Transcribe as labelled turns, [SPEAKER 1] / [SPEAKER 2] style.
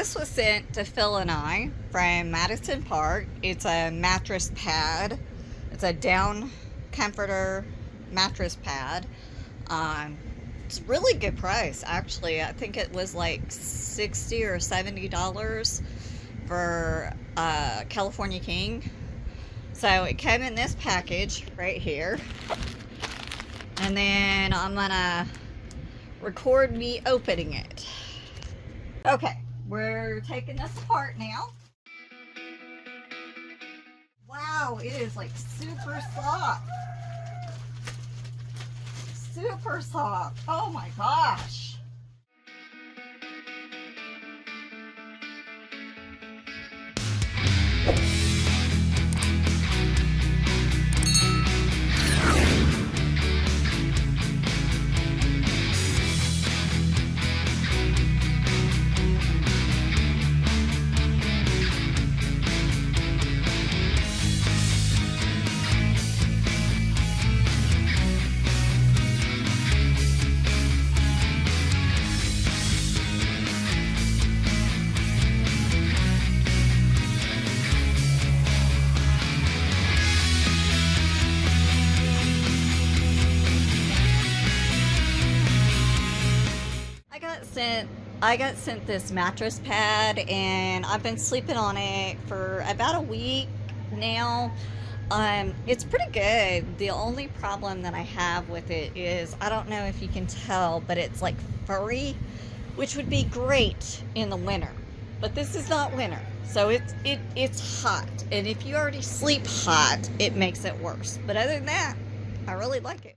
[SPEAKER 1] this was sent to Phil and I from Madison Park. It's a mattress pad. It's a down comforter mattress pad. It's a really good price, actually. I think it was like $60 or $70 for California King. So it came in this package right here. And then I'm gonna record me opening it. Okay, we're taking this apart now. Wow, it is like super soft. Super soft. Oh my gosh. I got sent this mattress pad, and I've been sleeping on it for about a week now. It's pretty good. The only problem that I have with it is, I don't know if you can tell, but it's like furry, which would be great in the winter. But this is not winter, so it's hot. And if you already sleep hot, it makes it worse. But other than that, I really like it.